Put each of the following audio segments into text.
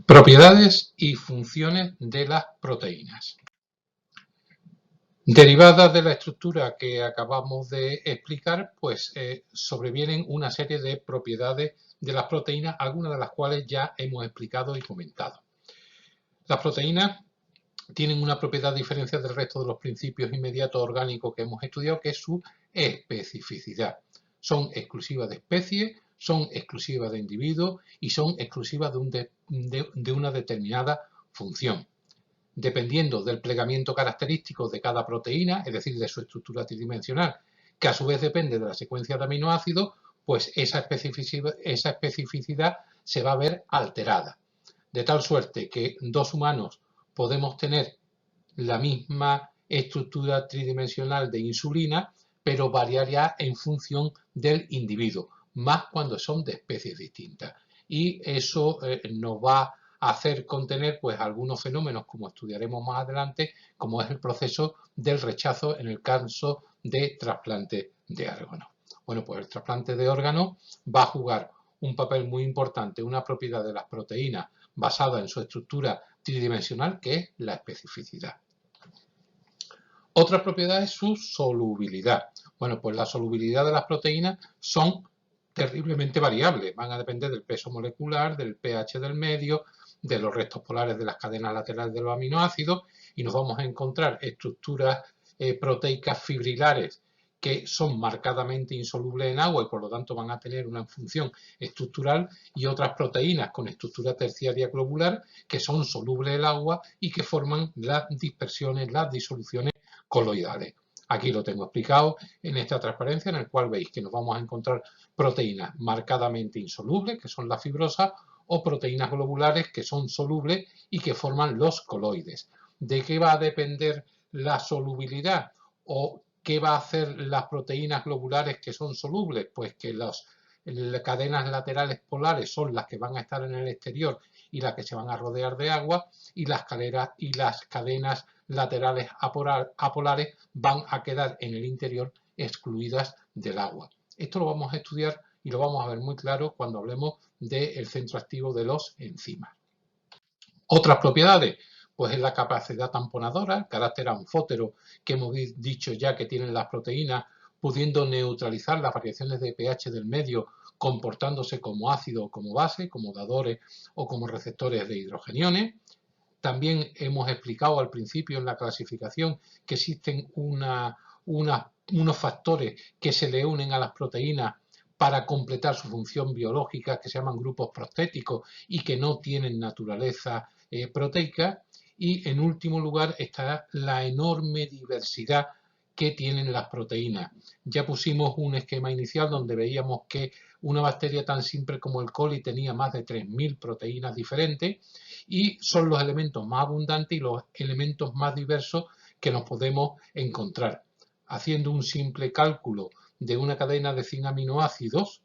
Propiedades y funciones de las proteínas. Derivadas de la estructura que acabamos de explicar, pues sobrevienen una serie de propiedades de las proteínas, algunas de las cuales ya hemos explicado y comentado. Las proteínas tienen una propiedad diferencial del resto de los principios inmediatos orgánicos que hemos estudiado, que es su especificidad. Son exclusivas de especies, son exclusivas de individuos y son exclusivas de una determinada función. Dependiendo del plegamiento característico de cada proteína, es decir, de su estructura tridimensional, que a su vez depende de la secuencia de aminoácidos, pues esa especificidad se va a ver alterada. De tal suerte que dos humanos podemos tener la misma estructura tridimensional de insulina, pero variaría en función del individuo, más cuando son de especies distintas. Y eso nos va a hacer contener pues algunos fenómenos, como estudiaremos más adelante, como es el proceso del rechazo en el caso de trasplante de órganos. Bueno, pues el trasplante de órganos va a jugar un papel muy importante, una propiedad de las proteínas basada en su estructura tridimensional, que es la especificidad. Otra propiedad es su solubilidad. Bueno, pues la solubilidad de las proteínas son terriblemente variables. Van a depender del peso molecular, del pH del medio, de los restos polares de las cadenas laterales de los aminoácidos, y nos vamos a encontrar estructuras proteicas fibrilares que son marcadamente insolubles en agua y por lo tanto van a tener una función estructural, y otras proteínas con estructura terciaria globular que son solubles en agua y que forman las dispersiones, las disoluciones coloidales. Aquí lo tengo explicado en esta transparencia, en el cual veis que nos vamos a encontrar proteínas marcadamente insolubles, que son las fibrosas, o proteínas globulares que son solubles y que forman los coloides. ¿De qué va a depender la solubilidad? ¿O qué va a hacer las proteínas globulares que son solubles? Pues que las cadenas laterales polares son las que van a estar en el exterior y las que se van a rodear de agua, y las cadenas laterales apolares van a quedar en el interior excluidas del agua. Esto lo vamos a estudiar y lo vamos a ver muy claro cuando hablemos del centro activo de los enzimas. Otras propiedades, pues es la capacidad tamponadora, el carácter anfótero que hemos dicho ya que tienen las proteínas, pudiendo neutralizar las variaciones de pH del medio, comportándose como ácido o como base, como dadores o como receptores de hidrogeniones. También hemos explicado al principio en la clasificación que existen unos factores que se le unen a las proteínas para completar su función biológica, que se llaman grupos prostéticos y que no tienen naturaleza proteica. Y en último lugar está la enorme diversidad que tienen las proteínas. Ya pusimos un esquema inicial donde veíamos que una bacteria tan simple como el coli tenía más de 3000 proteínas diferentes, y son los elementos más abundantes y los elementos más diversos que nos podemos encontrar. Haciendo un simple cálculo de una cadena de 100 aminoácidos,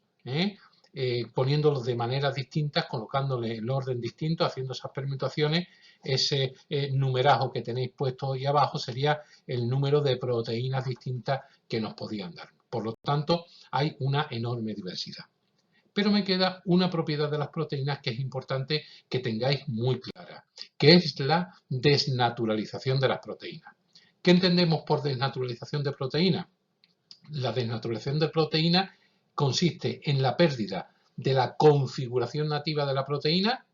poniéndolos de maneras distintas, colocándoles en orden distinto, haciendo esas permutaciones, ese numerajo que tenéis puesto ahí abajo sería el número de proteínas distintas que nos podían dar. Por lo tanto, hay una enorme diversidad. Pero me queda una propiedad de las proteínas que es importante que tengáis muy clara, que es la desnaturalización de las proteínas. ¿Qué entendemos por desnaturalización de proteínas? La desnaturalización de proteínas consiste en la pérdida de la configuración nativa de la proteína,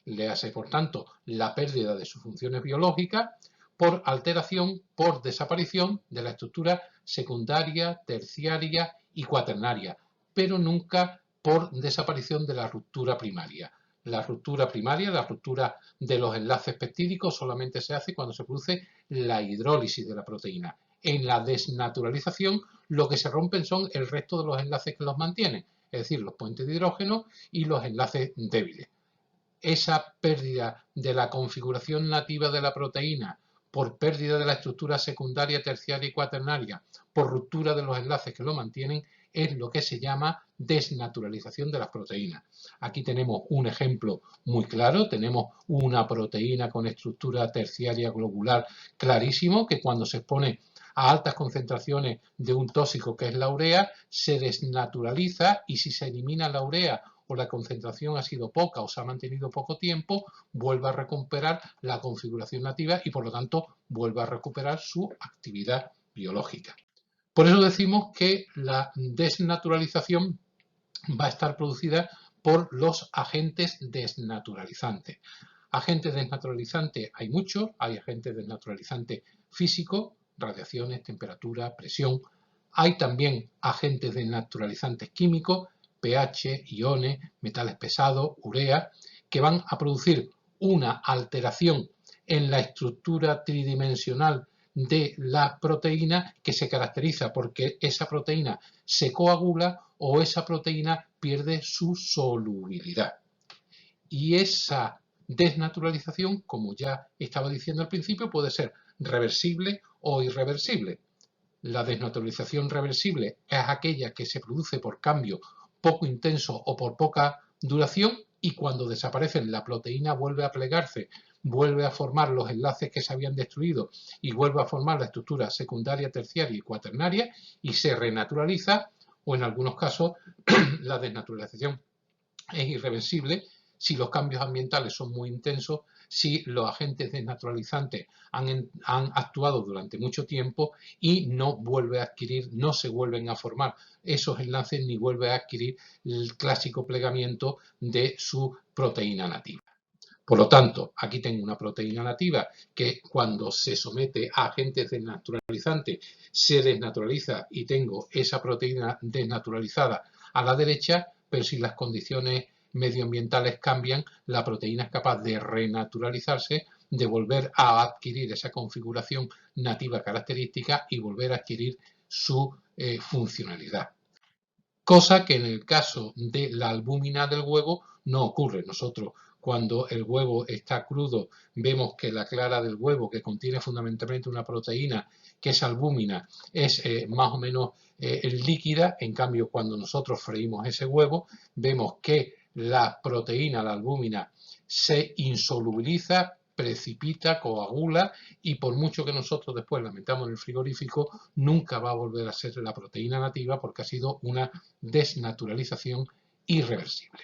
le hace por tanto la pérdida de sus funciones biológicas, por alteración, por desaparición de la estructura secundaria, terciaria y cuaternaria, pero nunca por desaparición de la ruptura primaria. La ruptura primaria, la ruptura de los enlaces peptídicos, solamente se hace cuando se produce la hidrólisis de la proteína. En la desnaturalización, lo que se rompen son el resto de los enlaces que los mantienen, es decir, los puentes de hidrógeno y los enlaces débiles. Esa pérdida de la configuración nativa de la proteína por pérdida de la estructura secundaria, terciaria y cuaternaria, por ruptura de los enlaces que lo mantienen, es lo que se llama desnaturalización de las proteínas. Aquí tenemos un ejemplo muy claro, tenemos una proteína con estructura terciaria globular clarísimo, que cuando se expone a altas concentraciones de un tóxico que es la urea, se desnaturaliza, y si se elimina la urea o la concentración ha sido poca o se ha mantenido poco tiempo, vuelve a recuperar la configuración nativa y por lo tanto vuelve a recuperar su actividad biológica. Por eso decimos que la desnaturalización va a estar producida por los agentes desnaturalizantes. Agentes desnaturalizantes hay muchos, hay agentes desnaturalizantes físicos, radiaciones, temperatura, presión. Hay también agentes desnaturalizantes químicos, pH, iones, metales pesados, urea, que van a producir una alteración en la estructura tridimensional de la proteína que se caracteriza porque esa proteína se coagula o esa proteína pierde su solubilidad. Y esa desnaturalización, como ya estaba diciendo al principio, puede ser reversible o irreversible. La desnaturalización reversible es aquella que se produce por cambio poco intenso o por poca duración y cuando desaparecen la proteína vuelve a plegarse, vuelve a formar los enlaces que se habían destruido y vuelve a formar la estructura secundaria, terciaria y cuaternaria y se renaturaliza, o en algunos casos la desnaturalización es irreversible si los cambios ambientales son muy intensos, si los agentes desnaturalizantes han actuado durante mucho tiempo y no vuelve a adquirir, no se vuelven a formar esos enlaces ni vuelve a adquirir el clásico plegamiento de su proteína nativa. Por lo tanto, aquí tengo una proteína nativa que cuando se somete a agentes desnaturalizantes se desnaturaliza y tengo esa proteína desnaturalizada a la derecha, pero si las condiciones medioambientales cambian, la proteína es capaz de renaturalizarse, de volver a adquirir esa configuración nativa característica y volver a adquirir su funcionalidad. Cosa que en el caso de la albúmina del huevo no ocurre. Nosotros cuando el huevo está crudo vemos que la clara del huevo, que contiene fundamentalmente una proteína que es albúmina, es más o menos líquida. En cambio, cuando nosotros freímos ese huevo, vemos que la proteína, la albúmina, se insolubiliza, precipita, coagula y por mucho que nosotros después la metamos en el frigorífico, nunca va a volver a ser la proteína nativa porque ha sido una desnaturalización irreversible.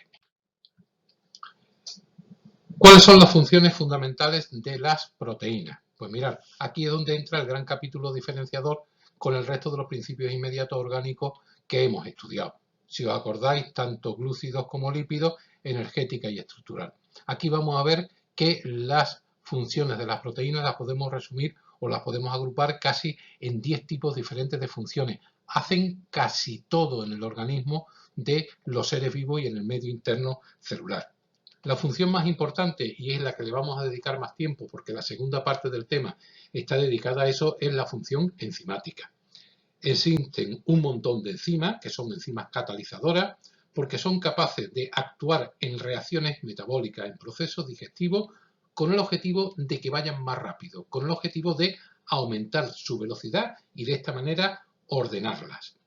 ¿Cuáles son las funciones fundamentales de las proteínas? Pues mirad, aquí es donde entra el gran capítulo diferenciador con el resto de los principios inmediatos orgánicos que hemos estudiado. Si os acordáis, tanto glúcidos como lípidos, energética y estructural. Aquí vamos a ver que las funciones de las proteínas las podemos resumir o las podemos agrupar casi en 10 tipos diferentes de funciones. Hacen casi todo en el organismo de los seres vivos y en el medio interno celular. La función más importante, y es la que le vamos a dedicar más tiempo porque la segunda parte del tema está dedicada a eso, es la función enzimática. Existen un montón de enzimas, que son enzimas catalizadoras, porque son capaces de actuar en reacciones metabólicas, en procesos digestivos, con el objetivo de que vayan más rápido, con el objetivo de aumentar su velocidad y de esta manera ordenarlas.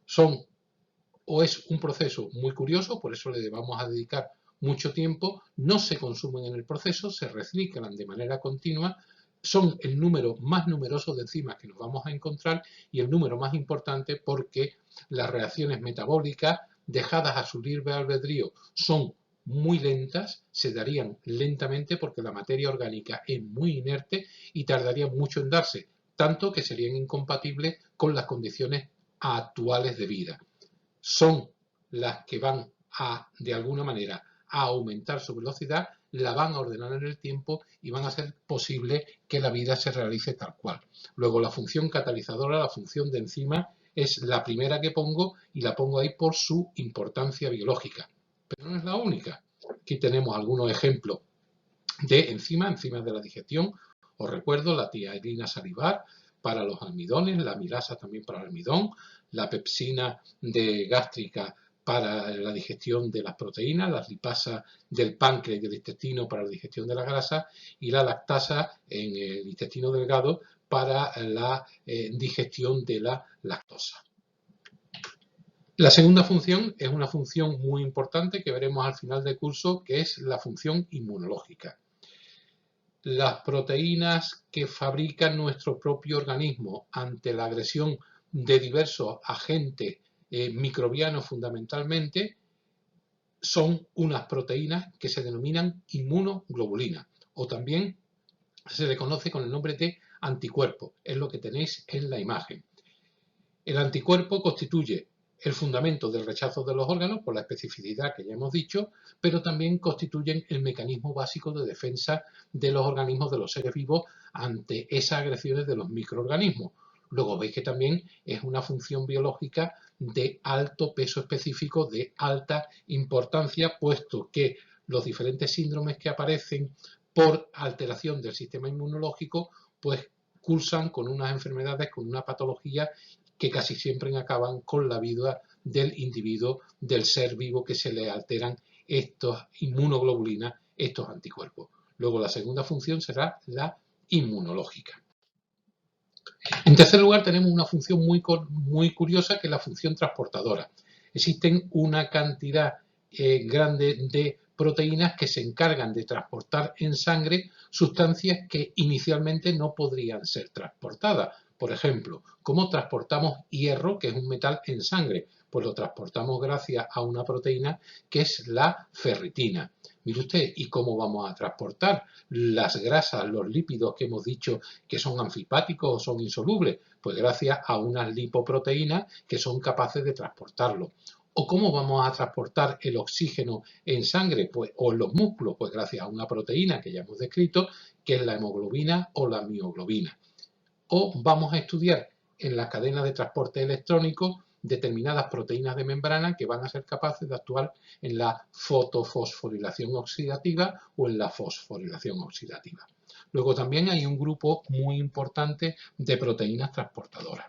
Es un proceso muy curioso, por eso le vamos a dedicar mucho tiempo, no se consumen en el proceso, se reciclan de manera continua, son el número más numeroso de enzimas que nos vamos a encontrar y el número más importante porque las reacciones metabólicas dejadas a su libre albedrío son muy lentas, se darían lentamente porque la materia orgánica es muy inerte y tardaría mucho en darse, tanto que serían incompatibles con las condiciones actuales de vida. Son las que van a, de alguna manera, a aumentar su velocidad, la van a ordenar en el tiempo y van a hacer posible que la vida se realice tal cual. Luego la función catalizadora, la función de enzima, es la primera que pongo y la pongo ahí por su importancia biológica. Pero no es la única. Aquí tenemos algunos ejemplos de enzimas de la digestión. Os recuerdo la tiamina salivar para los almidones, la amilasa también para el almidón, la pepsina gástrica para la digestión de las proteínas, las lipasas del páncreas y del intestino para la digestión de la grasa y la lactasa en el intestino delgado para la digestión de la lactosa. La segunda función es una función muy importante que veremos al final del curso, que es la función inmunológica. Las proteínas que fabrica nuestro propio organismo ante la agresión de diversos agentes microbianos fundamentalmente son unas proteínas que se denominan inmunoglobulinas o también se le conoce con el nombre de anticuerpo, es lo que tenéis en la imagen. El anticuerpo constituye el fundamento del rechazo de los órganos por la especificidad que ya hemos dicho, pero también constituyen el mecanismo básico de defensa de los organismos, de los seres vivos, ante esas agresiones de los microorganismos. Luego veis que también es una función biológica de alto peso específico, de alta importancia, puesto que los diferentes síndromes que aparecen por alteración del sistema inmunológico, pues cursan con unas enfermedades, con una patología que casi siempre acaban con la vida del individuo, del ser vivo, que se le alteran estos inmunoglobulinas, estos anticuerpos. Luego la segunda función será la inmunológica. En tercer lugar tenemos una función muy curiosa, que es la función transportadora. Existen una cantidad grande de proteínas que se encargan de transportar en sangre sustancias que inicialmente no podrían ser transportadas. Por ejemplo, ¿cómo transportamos hierro, que es un metal, en sangre? Pues lo transportamos gracias a una proteína que es la ferritina. Mire usted, ¿y cómo vamos a transportar las grasas, los lípidos que hemos dicho que son anfipáticos o son insolubles? Pues gracias a unas lipoproteínas que son capaces de transportarlo. ¿O cómo vamos a transportar el oxígeno en sangre o en los músculos? Pues gracias a una proteína que ya hemos descrito, que es la hemoglobina o la mioglobina. O vamos a estudiar en la cadena de transporte electrónico determinadas proteínas de membrana que van a ser capaces de actuar en la fotofosforilación oxidativa o en la fosforilación oxidativa. Luego también hay un grupo muy importante de proteínas transportadoras.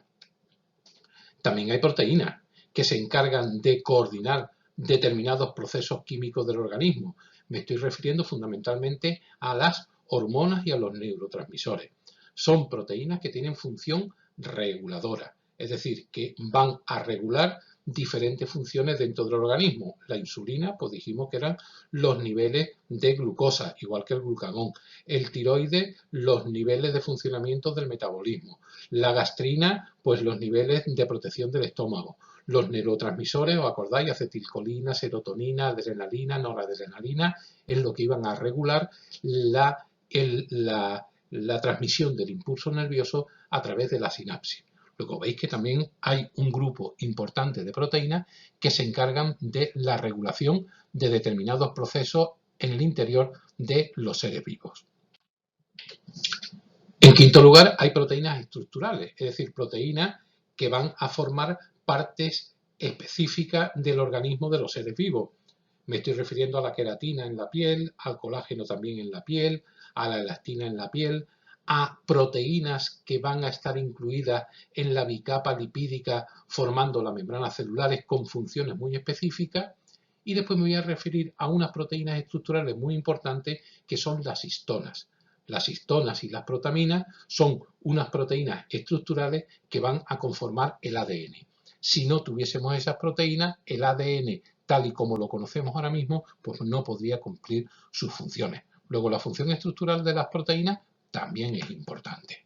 También hay proteínas que se encargan de coordinar determinados procesos químicos del organismo. Me estoy refiriendo fundamentalmente a las hormonas y a los neurotransmisores. Son proteínas que tienen función reguladora, es decir, que van a regular diferentes funciones dentro del organismo. La insulina, pues dijimos que eran los niveles de glucosa, igual que el glucagón. El tiroides, los niveles de funcionamiento del metabolismo. La gastrina, pues los niveles de protección del estómago. Los neurotransmisores, ¿os acordáis? Acetilcolina, serotonina, adrenalina, noradrenalina, es lo que iban a regular la transmisión del impulso nervioso a través de la sinapsis. Luego veis que también hay un grupo importante de proteínas que se encargan de la regulación de determinados procesos en el interior de los seres vivos. En quinto lugar, hay proteínas estructurales, es decir, proteínas que van a formar partes específicas del organismo de los seres vivos. Me estoy refiriendo a la queratina en la piel, al colágeno también en la piel, a la elastina en la piel, a proteínas que van a estar incluidas en la bicapa lipídica formando las membranas celulares con funciones muy específicas. Y después me voy a referir a unas proteínas estructurales muy importantes que son las histonas. Las histonas y las protaminas son unas proteínas estructurales que van a conformar el ADN. Si no tuviésemos esas proteínas, el ADN, tal y como lo conocemos ahora mismo, pues no podría cumplir sus funciones. Luego, la función estructural de las proteínas también es importante.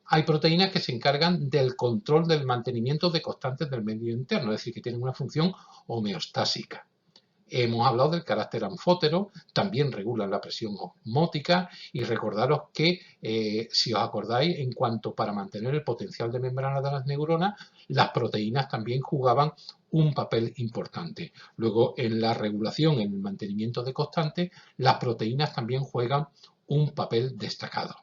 Hay proteínas que se encargan del control del mantenimiento de constantes del medio interno, es decir, que tienen una función homeostásica. Hemos hablado del carácter anfótero, también regulan la presión osmótica y recordaros que, si os acordáis, en cuanto para mantener el potencial de membrana de las neuronas, las proteínas también jugaban un papel importante. Luego, en la regulación, en el mantenimiento de constantes, las proteínas también juegan un papel destacado.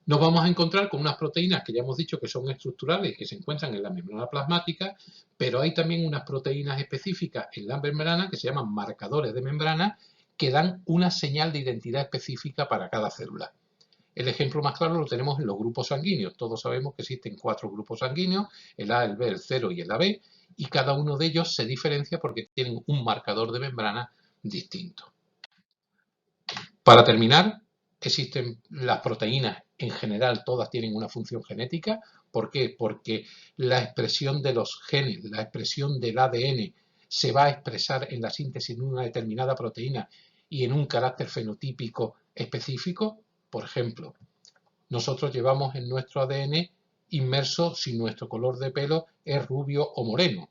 Nos vamos a encontrar con unas proteínas que ya hemos dicho que son estructurales, que se encuentran en la membrana plasmática, pero hay también unas proteínas específicas en la membrana que se llaman marcadores de membrana, que dan una señal de identidad específica para cada célula. El ejemplo más claro lo tenemos en los grupos sanguíneos. Todos sabemos que existen 4 grupos sanguíneos, el A, el B, el 0 y el AB, y cada uno de ellos se diferencia porque tienen un marcador de membrana distinto. Para terminar, existen las proteínas, en general todas tienen una función genética. ¿Por qué? Porque la expresión de los genes, la expresión del ADN se va a expresar en la síntesis de una determinada proteína y en un carácter fenotípico específico. Por ejemplo, nosotros llevamos en nuestro ADN inmerso si nuestro color de pelo es rubio o moreno.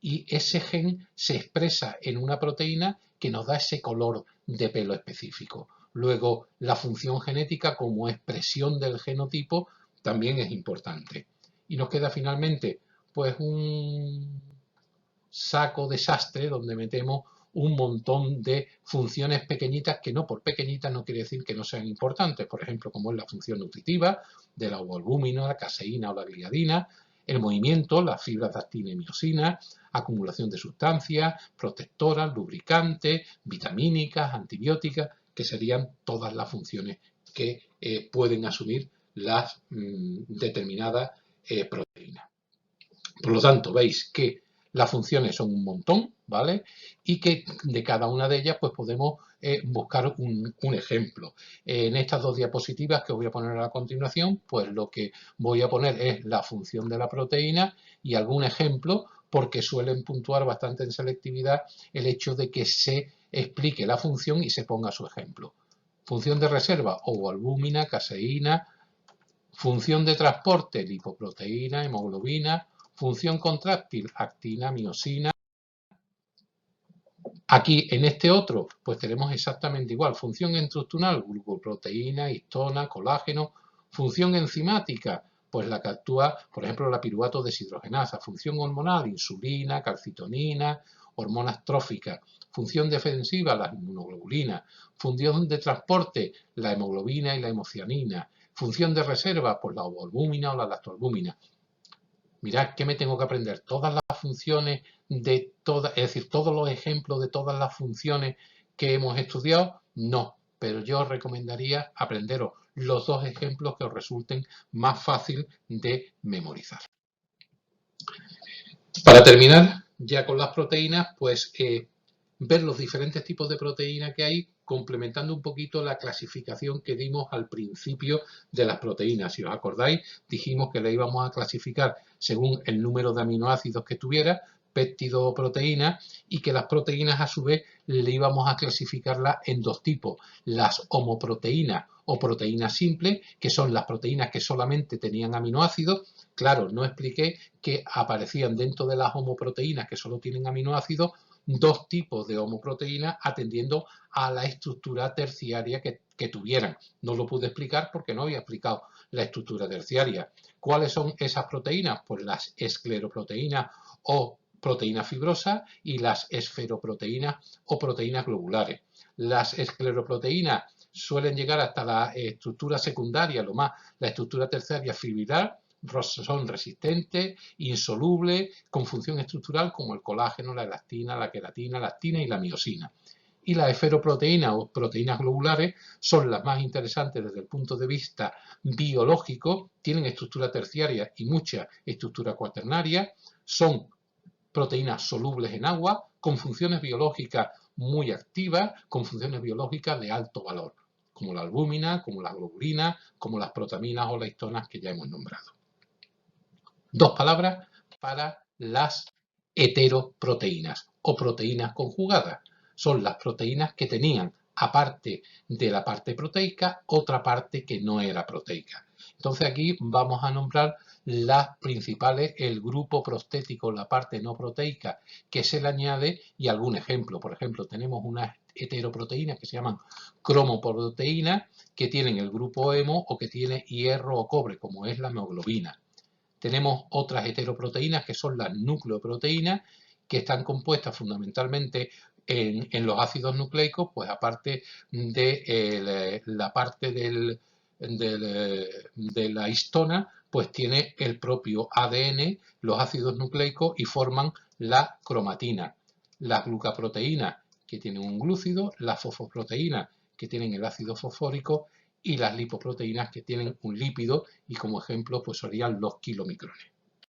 y ese gen se expresa en una proteína que nos da ese color de pelo específico. Luego, la función genética como expresión del genotipo también es importante. Y nos queda finalmente pues un saco desastre donde metemos un montón de funciones pequeñitas que no por pequeñitas no quiere decir que no sean importantes, por ejemplo, como es la función nutritiva de la ovoalbúmina, la caseína o la gliadina, el movimiento, las fibras de actina y miosina, acumulación de sustancias, protectoras, lubricantes, vitamínicas, antibióticas, que serían todas las funciones que pueden asumir las determinadas proteínas. Por lo tanto, veis que las funciones son un montón, ¿vale? Y que de cada una de ellas pues podemos buscar un ejemplo. En estas dos diapositivas que os voy a poner a continuación, pues lo que voy a poner es la función de la proteína y algún ejemplo, porque suelen puntuar bastante en selectividad el hecho de que se explique la función y se ponga su ejemplo. Función de reserva, ovoalbúmina, caseína. Función de transporte, lipoproteína, hemoglobina. Función contráctil, actina, miosina. Aquí, en este otro, pues tenemos exactamente igual. Función estructural, glucoproteína, histona, colágeno. Función enzimática, pues la que actúa, por ejemplo, la piruvato deshidrogenasa. Función hormonal, insulina, calcitonina, hormonas tróficas. Función defensiva, las inmunoglobulinas. Función de transporte, la hemoglobina y la hemocianina. Función de reserva, pues la ovoalbúmina o la lactoalbúmina. Mirad que me tengo que aprender todas las funciones de todas, es decir, todos los ejemplos de todas las funciones que hemos estudiado. No, pero yo os recomendaría aprenderos los dos ejemplos que os resulten más fácil de memorizar. Para terminar ya con las proteínas, pues ver los diferentes tipos de proteínas que hay, complementando un poquito la clasificación que dimos al principio de las proteínas. Si os acordáis, dijimos que le íbamos a clasificar según el número de aminoácidos que tuviera, péptido o proteína, y que las proteínas a su vez le íbamos a clasificarlas en dos tipos: las homoproteínas o proteínas simples, que son las proteínas que solamente tenían aminoácidos. Claro, no expliqué que aparecían dentro de las homoproteínas que solo tienen aminoácidos dos tipos de homoproteínas atendiendo a la estructura terciaria que tuvieran. No lo pude explicar porque no había explicado la estructura terciaria. ¿Cuáles son esas proteínas? Pues las escleroproteínas o proteínas fibrosas y las esferoproteínas o proteínas globulares. Las escleroproteínas suelen llegar hasta la estructura secundaria, la estructura terciaria fibrilar. Son resistentes, insolubles, con función estructural como el colágeno, la elastina, la queratina, la actina y la miosina. Y las esferoproteínas o proteínas globulares son las más interesantes desde el punto de vista biológico, tienen estructura terciaria y mucha estructura cuaternaria, son proteínas solubles en agua, con funciones biológicas muy activas, con funciones biológicas de alto valor, como la albúmina, como la globulina, como las protaminas o las histonas que ya hemos nombrado. Dos palabras para las heteroproteínas o proteínas conjugadas. Son las proteínas que tenían, aparte de la parte proteica, otra parte que no era proteica. Entonces aquí vamos a nombrar las principales, el grupo prostético, la parte no proteica que se le añade y algún ejemplo. Por ejemplo, tenemos unas heteroproteínas que se llaman cromoproteínas que tienen el grupo hemo o que tiene hierro o cobre, como es la hemoglobina. Tenemos otras heteroproteínas que son las nucleoproteínas, que están compuestas fundamentalmente en los ácidos nucleicos, pues aparte de la parte de la histona, pues tiene el propio ADN, los ácidos nucleicos, y forman la cromatina. Las glucaproteínas, que tienen un glúcido, las fosfoproteínas, que tienen el ácido fosfórico, y las lipoproteínas que tienen un lípido y como ejemplo pues serían los kilomicrones.